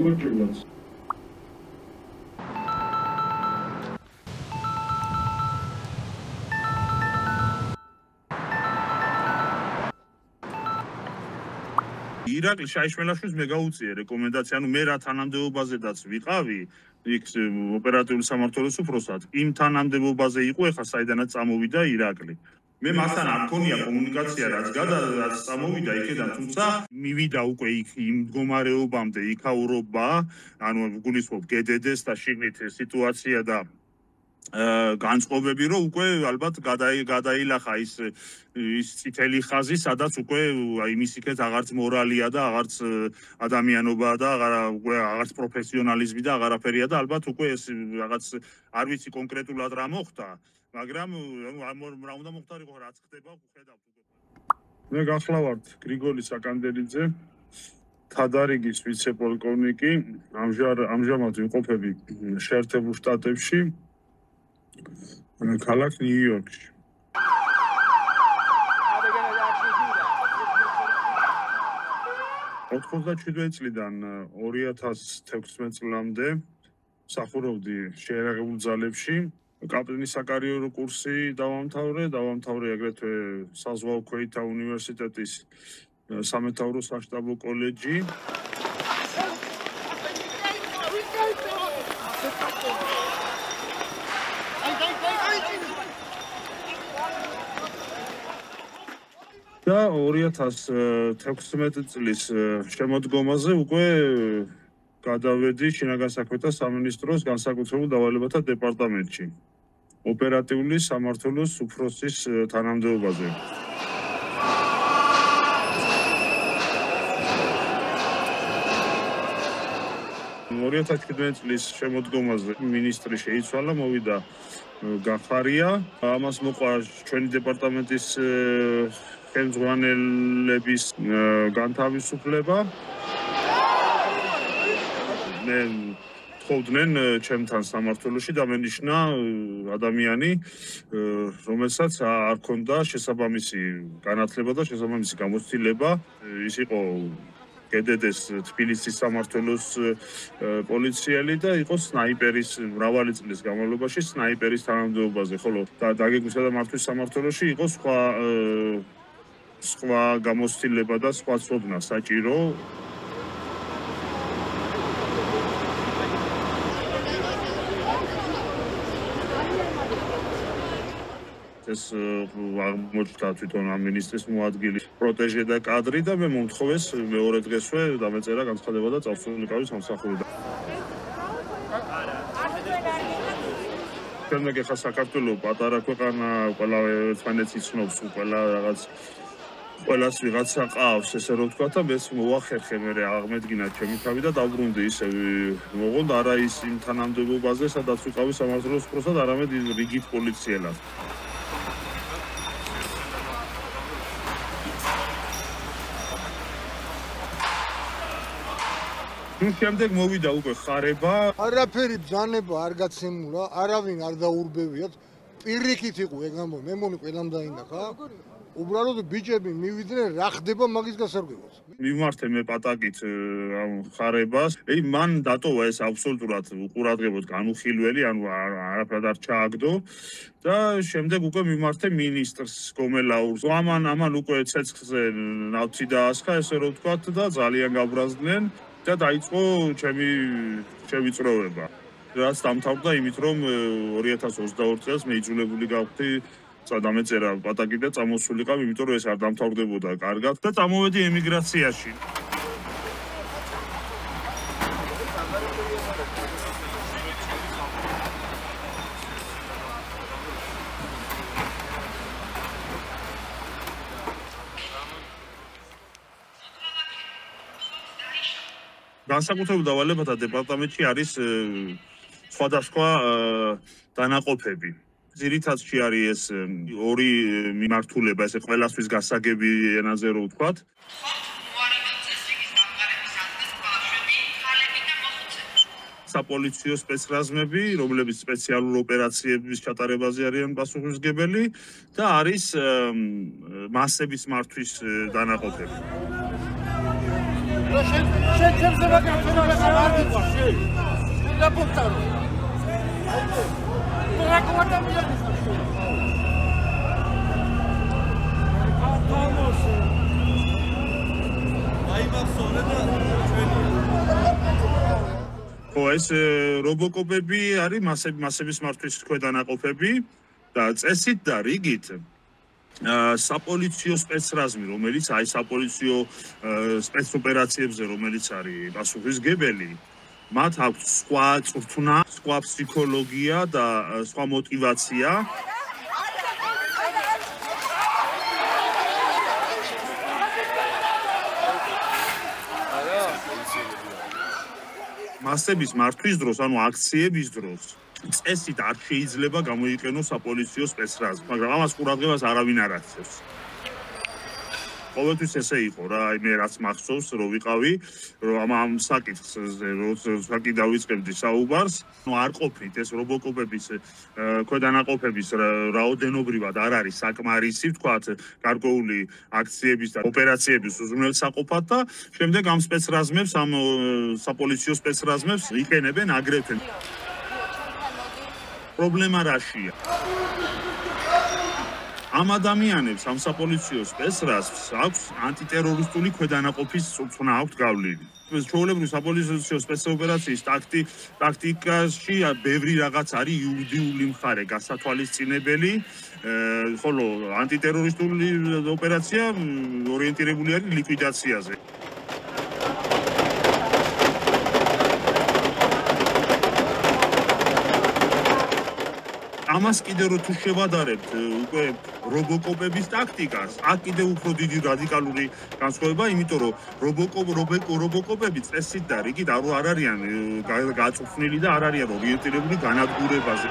მოგესალმებით. ირაკლი შაიშმელაშვილს მე გაუწიე რეკომენდაცია, მე რა თანამდებობაზედაც ვიყავი, იქ ოპერატიული სამმართველოს უფროსად, იმ თანამდებობაზე იყო, ეხლა საიდანაც წამოვიდა ირაკლი. მე მასთან არ მქონია კომუნიკაცია, რაც წამოვიდა იქედან, თუმცა მივიდა უკვე იქ იმ მდგომარეობამდე იქაურობა, ანუ გულისხმობ გედედეს და შიგნით სიტუაცია და განწყობები, რომ უკვე ალბათ გადაილახა ის წითელი ხაზი, სადაც უკვე იმის იქეთ აღარც მორალია და აღარც ადამიანობა და აღარც პროფესიონალიზმი და აღარაფერია და ალბათ უკვე ეს რაღაც არ ვიცი კონკრეტულად რა მოხდა, მაგრამ რა უნდა მოხდარიყო, რაც ხდება, ხედავთ უკვე. მე გახლავართ გრიგოლი საკანდელიძე, თადარიგის ვიცე-პოლკოვნიკი, ამჟამად ვიმყოფები შეერთებულ შტატებში, ქალაქ ნიუ-იორკში. 97 წლიდან 2016 წლამდე მსახურობდი შეიარაღებულ ძალებში. კაპიტნის საკარიერო კურსი დავამთავრე აგრეთვე საზღვაო ქვეითთა უნივერსიტეტის სამეთაურო საშტაბო კოლეჯი. და 2016 წლის შემოდგომაზე უკვე გადავედი შინაგან საქმეთა სამინისტროს განსაკუთრებულ დავალებათა დეპარტამენტში ოპერატიული სამმართველოს უფროსის თანამდებობაზე. 2017 წლის შემოდგომაზე მინისტრი შეიცვალა, მოვიდა გახარია. ამას მოყვა ჩვენი დეპარტამენტის ხელმძღვანელების განთავისუფლება. მე თხოვდნენ ჩემთან სამმართველოში დამენიშნა ადამიანი, რომელსაც არ ჰქონდა შესაბამისი განათლება და შესაბამისი გამოცდილება. ის იყო გედედეს თბილისის სამმართველოს პოლიციელი და იყო სნაიპერის მრავალი წლის განმავლობაში სნაიპერის თანამდებობაზე, ხოლო დაგეგმვისა და მართვის სამმართველოში იყო სხვა გამოცდილება და სხვა ცოდნა საჭირო. ეს აღმოჩნდა თვითონ ამ მინისტრის მოადგილი პროტეჟე და კადრი და მე მომთხოვეს მეორე დღესვე დამეწერა განცხადება და წავსულიყავი სამსახურიდან. შემდეგ ახლა საქართველოს პატარა ქვეყანა, ყველა ერთმანეთს იცნობს, ყველა ყველას ვიღაცა ყავს, ესე რომ ვთქვა და მეც მოახერხე, მე აღმედგინა ჩემი თავი და დავბრუნდი ისე მოღონდა არა ის იმ თანამდებობაზე, სადაც ვიყავი სამმართველოს უფროსად, არამედ რიგით პოლიციელად. შემდეგ მოვიდა უკვე ხარება. არაფერი ბრძანება არ გაცემულა, არავინ არ დაურბევიათ. პირიქით იყო ეგ ამბო, მე მგონი ყველამ დაინახა. უბრალოდ ბიჭები მივიდნენ რა ხდება მაგის გასარკვევად. მივმართე მე პატაკით ამ ხარებას. მან დატოვა ეს აბსოლუტურად უყურადღებოდ განუხილველი, ანუ არაფრად არ ჩააგდო და შემდეგ უკვე მივმართე მინისტრს გომელაურს. ამან უკვე ცეცხლზე ნავთი დაასხა, ესე რომ ვთქვათ და ძალიან გაბრაზდნენ. და დაიწყო ჩემი წროვება. რაც დამთავრდა იმით, რომ 2022 წელს მე იძულებული გავხდი დამეწერა პატაკი და წამოსულიყავ, იმიტომ რომ ეს არ დამთავრდებოდა კარგად და წამოვედი ემიგრაციაში. განსაკუთრებულ დავალებათა დეპარტამენტში არის სხვადასხვა დანაყოფები. ძირითადში არის ეს ორი მიმართულება, ესე ყველასთვის გასაგები ენაზე რო ვთქვათ. საპოლიციო სპეცრაზმები, რომლებიც სპეციალურ ოპერაციების ჩატარებაზე არიან პასუხისმგებელი და არის მასების მართვის დანაყოფები. ხო, ეს რობოკოპები არის მასების მართვის ქვედანაყოფები და წესით და რიგით საპოლიციო სპეცრაზმი, რომელიც აი საპოლიციო სპეცოპერაციებზე, რომელიც არის პასუხისმგებელი, მათ აქვს სხვა წვრთნა, სხვა ფსიქოლოგია და სხვა мотивация. მასების მართვის დროს, ანუ აქციების დროს წესით არ შეიძლება გამოიყენოს საპოლიციო სპეცრაზმი, მაგრამ ამას ყურადღებას არავინ არ აქცევს. ყოველთვის ესე იყო რა, აი მე რაც მახსოვს, რომ ვიყავი, რომ ამ საკითხზე, როცა დავიწყებდი საუბარს, ნუ არ ყოფნით ეს რობოკოპების ქვედანაყოფების რაოდენობრივად არ არის საკმარისი, ვთქვათ, გარკვეული აქციების და ოპერაციების უზრუნველსაყოფად და შემდეგ ამ სპეცრაზმებს, ამ საპოლიციო სპეცრაზმებს იყენებენ აგრეთვე. პრობლემა რაშია? ამ ადამიანებს, ამ საპოლიციო სპეცრაზმს აქვს ანტიტერორისტული ქვედანაყოფის წვრთნა აქვთ გავლილი. ჩვეულებრივი საპოლიციო სპეცოპერაციის ტაქტიკაში ბევრი რაღაც არის იურიდიული მხარე, გასათვალისწინებელი, ხოლო ანტიტერორისტული ოპერაცია ორიენტირებული არის ლიკვიდაციაზე. ამას კიდევ რო თუ შევადარებთ უკვე რობოკოპების ტაქტიკას, აქ კიდევ უფრო დიდი რადიკალური განსხვავება, იმიტომ რომ რობოკოპები წესით და რიგით არ არიან გაწვრთნილი და არ არიან ორიენტირებული განადგურებაზე.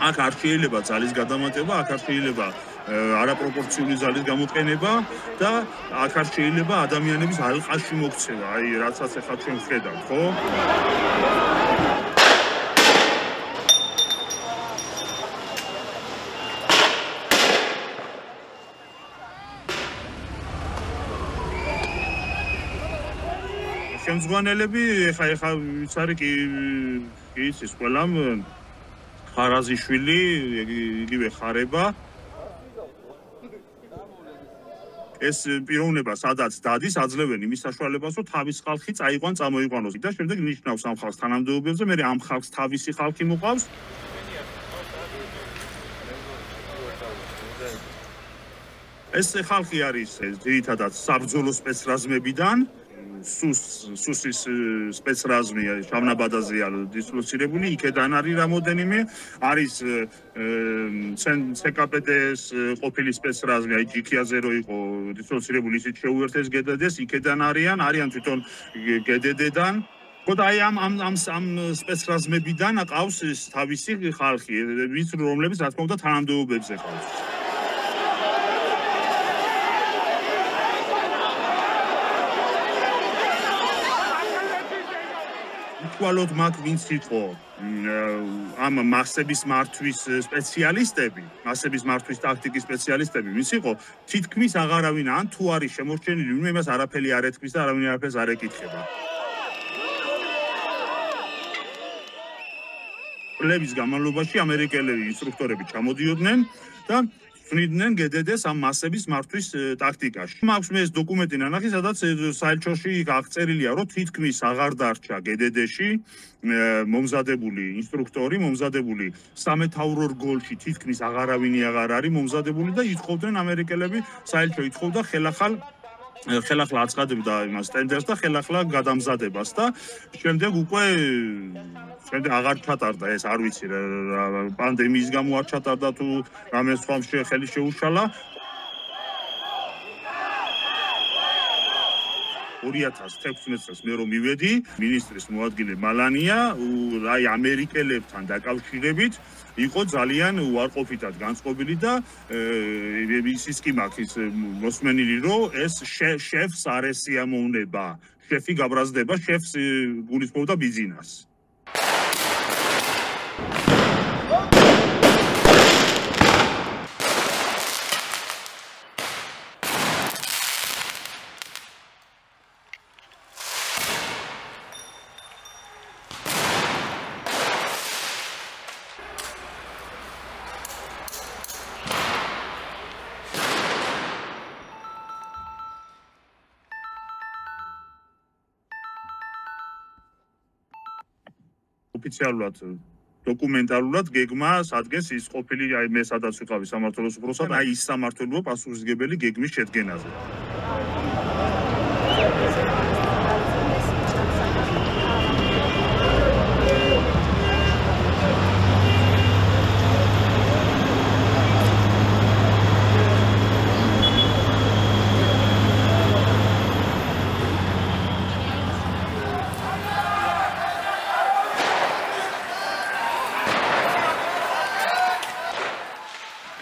აქ არ შეიძლება ძალის გადამატება, აქ არ შეიძლება არაპროპორციული ძალის გამოყენება და აქ არ შეიძლება ადამიანების ალყაში მოქცევა, აი რაცაც ახლა ჩვენ ვხედავთ, ხო? შემძღვანელები ეხა ვის არის კი იცის ყველამ ხარაზიშვილი, იგივე ხარება. ეს პიროვნება სადაც დადის, აძლევენ იმის საშუალებას, რომ თავის ხალხი წაიყვან, წამოიყვანოს და შემდეგ ნიშნავს ამ ხალხს თანამდებობებზე, მე ამ ხალხს თავისი ხალხი მოყავს. ეს ხალხი არის ძირითადად საბრძოლო სპეცრაზმებიდან. სუსის სპეცრაზმი შავნაბადაზეა დისლოცირებული, იქედან არის რამოდენიმე, არის CKPD-ს ყოფილი სპეცრაზმი, აი ჯიქიაზე რო იყო დისლოცირებული, ისიც შეუერთეს GDD-ს, იქედან არიან თვითონ GDD-დან. ხოდა აი ამ სპეცრაზმებიდან ყავს თავისი ხალხი, რომლებიც რა თქმა უნდა თანამდებობებზე ყავს. ვალოდ მაგ ვინც იყო ამ მასების მართვის სპეციალისტები, მასების მართვის ტაქტიკის სპეციალისტები, ვინც იყო, თითქმის აღარავინ ან თუ არის შემორჩენილი, ვინმე იმას არაფერი არ ეთქვის და არავინ არაფერს არ ეკითხება. წლების განმავლობაში ამერიკელები ინსტრუქტორები ჩამოდიოდნენ და წვლიდნენ GDD-ს ამ მასების მართვის ტაქტიკაში. მაქვს მე ეს დოკუმენტი ნანახი, სადაც საელჩოში აღწერილია, რომ თითქმის აღარ დარჩა GDD-ში მომზადებული ინსტრუქტორი, მომზადებული სამეთაურო რგოლში თითქმის აღარავინი აღარ არის მომზადებული და ითხოვდნენ ამერიკელები, საელჩო ითხოვდა ხელახლა აცხადებდა იმას ტენდერს და ხელახლა გადამზადებას და შემდეგ უკვე აღარ ჩატარდა ეს, არ ვიცი რა პანდემიის გამო არ ჩატარდა თუ რამე სხვა ხელი შეუშალა. 2016 წელს მე რომ მივედი, მინისტრის მოადგილე მალანია, აი ამერიკელებთან დაკავშირებით იყო ძალიან უარყოფითად განწყობილი და ისიც კი მაქვს მოსმენილი, რომ ეს შეფს არ ესიამოვნება. შეფი გაბრაზდება, შეფს გულისხმობდა ბიზნესს. ოფიციალურად დოკუმენტალურად გეგმა სადგენს ის ყოფილი აი მე სადაც ვიყავი სამართლოს უფროსად, აი ის სამართლოა პასუხისმგებელი გეგმის შედგენაზე.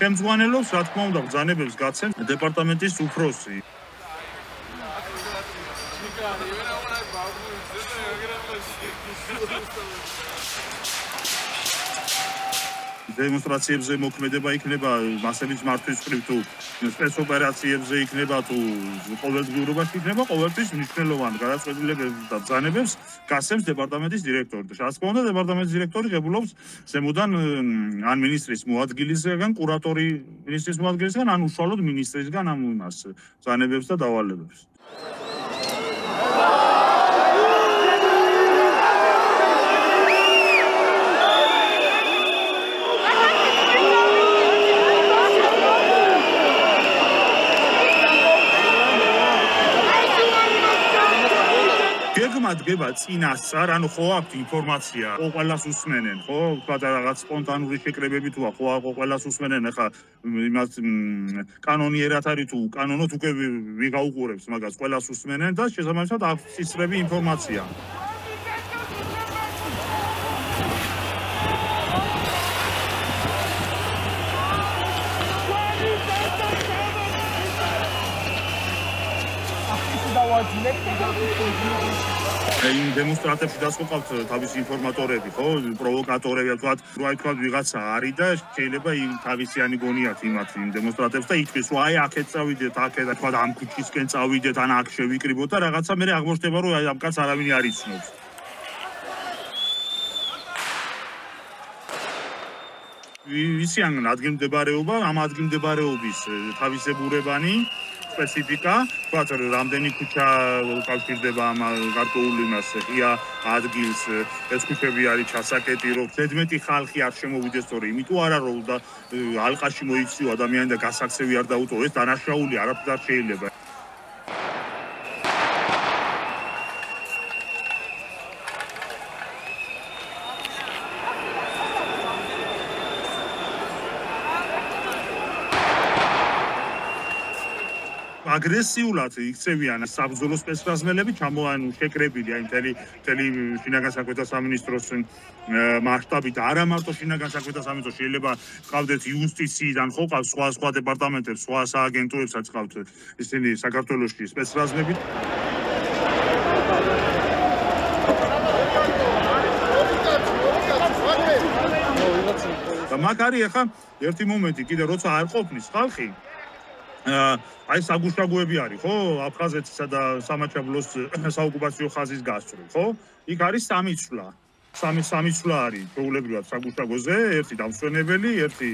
ხელმძღვანელობს, რა თქმა უნდა, ბრძანებებს გაცემს დეპარტამენტის უფროსი. დემონსტრაციებზე მოქმედება იქნება მასების მართვის მხრივ თუ სპეცოპერაციებზე იქნება თუ ყოველდღიურობაში იქნება ყოველთვის მნიშვნელოვანი გადაწყვეტილებებს და ბრძანებებს გასცემს დეპარტამენტის დირექტორი. რა თქმა უნდა, დეპარტამენტის დირექტორი ღებულობს ზემოდან ან მინისტრის მოადგილისგან, კურატორი მინისტრის მოადგილისგან, ან უშუალოდ მინისტრისგან ამ იმას ბრძანებებს და დავალებებს. დგება წინასწარ, ანუ ხო აქვს ინფორმაცია, ყველას უსმენენ, ხო, თქვა რაღაც სპონტანური შეკრებები თუ ხო ყველას უსმენენ, ახლა იმას კანონიერად არის თუ კანონოთ უკვე ვიღაუყურებს მაგას, ყველას უსმენენ და შესაბამისად აქვს ცისრები ინფორმაცია. იმ დემონსტრანტებში დასყუყავთ თავისი ინფორმატორები, ხო, პროვოკატორები, თქვათ ვიღაცა არის და შეიძლება თავისიანი გონიათ იმათ იმ დემონსტრანტებს და იტყვის, რომ აი აქეთ წავიდეთ, აქეთ და თქვათ ამ ქუჩისკენ წავიდეთ, ან აქ შევიკრიბოთ და რაღაცა მე აღმოჩნდება, რომ აი ამ კაცს არავინ არ იცნობს. ისიან ადგილმდებარეობა, ამ ადგილმდებარეობის თავისებურებანი სპეციფიკა, თქვათ რამდენი ქუჩა უკავშირდება ამ გარკვეულ იმას ღია ადგილს, ეს ქუჩები არის ჩასაკეტი, რომ ზედმეტი ხალხი არ შემოვიდეს, თორე იმიტომ არა რომ და ალყაში მოიქციო ადამიანი და გასაქცევი არ დაუწო, ეს დანაშაული არაფერ არ შეიძლება. აგრესიულად იქცევიან საბრძოლო სპეცრაზმელები, ჩამოანუ შეკრებილი აი მთელი შინაგან საქმეთა სამინისტროს მასშტაბით, არა მარტო შინაგან საქმეთა სამინისტრო, შეიძლება ყავდეთ იუსტიციიდან, ხო ყავს სხვა დეპარტამენტებს, სხვა სააგენტოებსაც ყავთ ისინი საქართველოში სპეცრაზმებით. და მაგ არის ახლა ერთი მომენტი კიდე როცა არ ყოფნის ხალხი აი საგუშაგოები არის, ხო? აფხაზეთისა და სამაჩაბლოს საოკუპაციო ხაზის გასწვრივ, ხო? იქ არის სამი ცვლა. სამი ცვლა არის ჩვეულებრივად საგუშაგოზე, ერთი დამსვენებელი, ერთი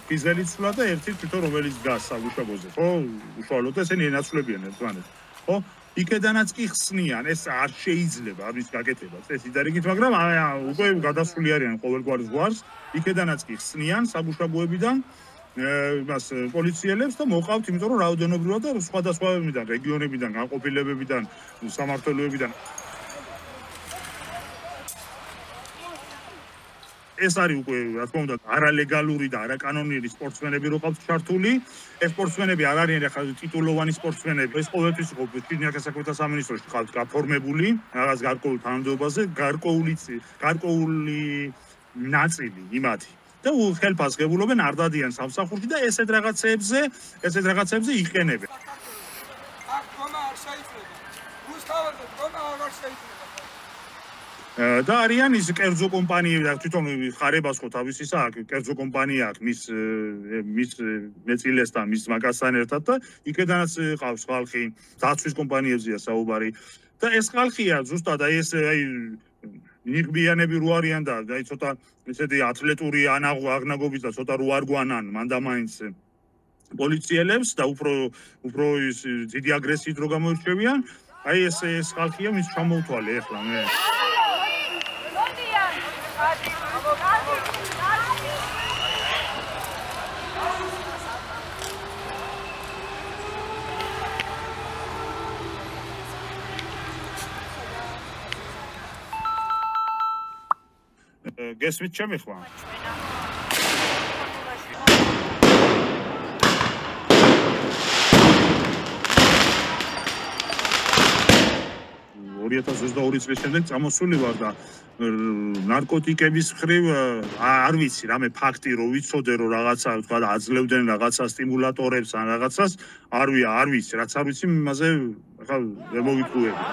ფიზელი ცვლა და ერთი თვითონ რომელიც გას საგუშაგოზე, ხო? უშუალოდ ესენი ენაცვლებიან ერთმანეთს, ხო? იქედანაც კი ხსნიან, ეს არ შეიძლება ამის გაკეთება წესით და რიგით, მაგრამ უკვე გადასული არიან ყოველგვარ ზღვარს, იქედანაც კი ხსნიან საგუშაგოებიდან მას პოლიციელებს და მოყავთ, იმიტომ რომ რაოდენობრივად და სხვადასხვაებიდან, რეგიონებიდან, განყოფილებებიდან, სამმართველოებიდან ეს არის უკვე რა თქმა უნდა არალეგალური და არაკანონიერი სპორტსმენები რო ყავთ ჩართული. ეს სპორტსმენები არ არიან ახლა ტიტულოვანი სპორტსმენები. ეს ყოველთვის იყო შინაგან საქმეთა სამინისტროში ყავთ გაფორმებული რაღაც გარკვეულ თანამდებობაზე, გარკვეული ნაწილი იმათი. და ხელფას ღებულობენ არ დადიან სამსახურში და ესეთ რაღაცებზე იყენებენ. აქ თომა არ შეიძლება. გუსტავაზე თომა არ შეიძლება. და არიან ის კერძო კომპანიები და თვითონ ხარებას ხო თავისისა აქ კერძო კომპანია აქვს მის მეწილესთან მის მაგასთან ერთად და იქედანაც ყავს ხალხი დაცვის კომპანიებზეა საუბარი და ეს ხალხია ზუსტად აი ეს აი ნიღბიანები რო არიან და აი ცოტა ესეთი ათლეტური აღნაგობის და ცოტა რო არ გვანან მანდამაინც პოლიციელებს და უფრო ის დიდი აგრესიით რო გამოირჩევიან აი ეს ხალხია მის ჩამოუთვალე ახლა მე გესმით ჩემი ხმა? წლის შემდეგ წამოსული ვარ და ნარკოტიკების მხრივ არ ვიცი რამე ფაქტი რო ვიცოდე რომ რაღაცა თქვა და აძლევდნენ რაღაცა სტიმულატორებს ან რაღაცას არ ვიცი რაც არ ვიცი იმაზე ახლა ვერ მოვიტყუები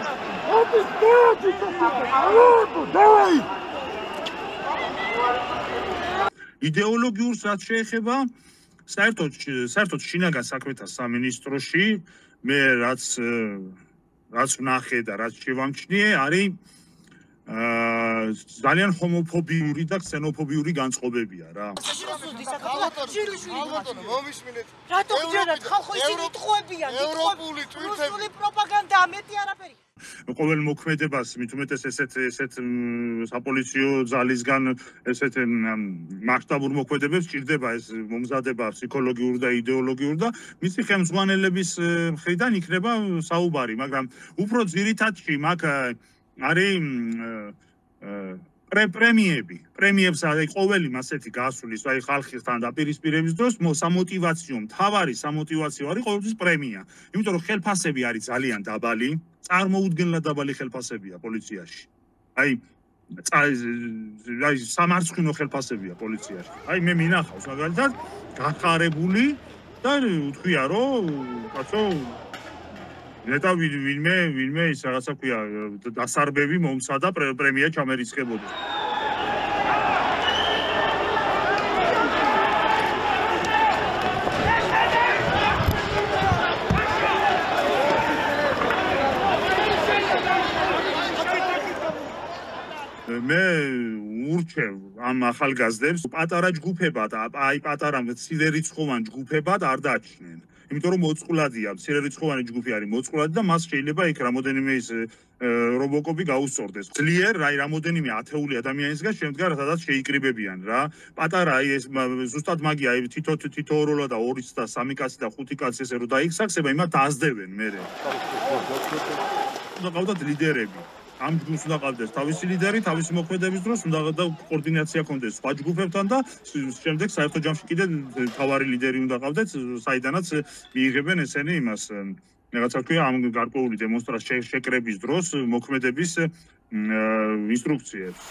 იდეოლოგიურს რაც შეეხება საერთოდ შინაგან საქმეთა სამინისტროში მე რაც ვნახე და რაც შევამჩნიე არის ძალიან ჰომოფობიური და ქსენოფობიური განწყობებია რა. ალბათო მომისმინეთ. რატო ჯერათ ხალხო ისინი იტყუებიან, ევროპული ტვირთები. რუსული პროპაგანდა მეტი არაფერი. ყოველ მოქმედებას მით უმეტეს ესეთ საპოლიციო ძალისგან ესეთ მასშტაბურ მოქმედებებს ჭირდება ეს მომზადება ფსიქოლოგიურ და იდეოლოგიურ და მისი ხელმძღვანელების მხრიდან იქნება საუბარი, მაგრამ უფრო ძირითადში მაგ არის პრემიებს აი ყოველი მასეთი გასulis აი ხალხთან დაპირისპირების დროს სამოტივაციო მთავარი სამოტივაციო არის ყოველთვის პრემია იმიტომ რომ ხელფასები არის ძალიან დაბალი წარმოუდგენლად დაბალი ხელფასებია პოლიციაში აი სამარცხვინო ხელფასებია პოლიციაში აი მე მინახავს მაგალითად გახარებული და უთქვია რომ კაცო ნეტა ვინმე ის რაღაცა ქვია დასარბევი მომცა და პრემია ჩამერიცხებოდა მე ურჩევ ამ ახალგაზრდებს პატარა ჯგუფებად აი პატარა მცირერიცხოვან ჯგუფებად არ დაჩნენ იმიტომ რომ მოწყვლადია მცირერიცხოვანი ჯგუფი არის მოწყვლადი და მას შეიძლება იქ რამოდენიმე ის რობოკოპი გაუსწორდეს ძლიერ აი რამოდენიმე ათეული ადამიანისგან შემდგარ სადაც შეიკრიბებიან რა პატარა აი ეს ზუსტად მაგია აი თითოეულა და 2 და 3 კაცი და 5 კაცი ესე რომ დაიქსახება იმათ დაასდევენ მერე და ყავდათ ლიდერები ამ ჯგუფს უნდა ყავდეს თავისი ლიდერი, თავისი მოქმედების დროს უნდა და კოორდინაცია ქონდეს სხვა ჯგუფებთან და შემდეგ საერთო ჯამში კიდე თავარი ლიდერი უნდა ყავდეს, საიდანაც მიიღებენ ესენი იმას რაღაცა თქვია ამ გარკვეული დემონსტრაციის შეკრების დროს მოქმედების ინსტრუქციებს.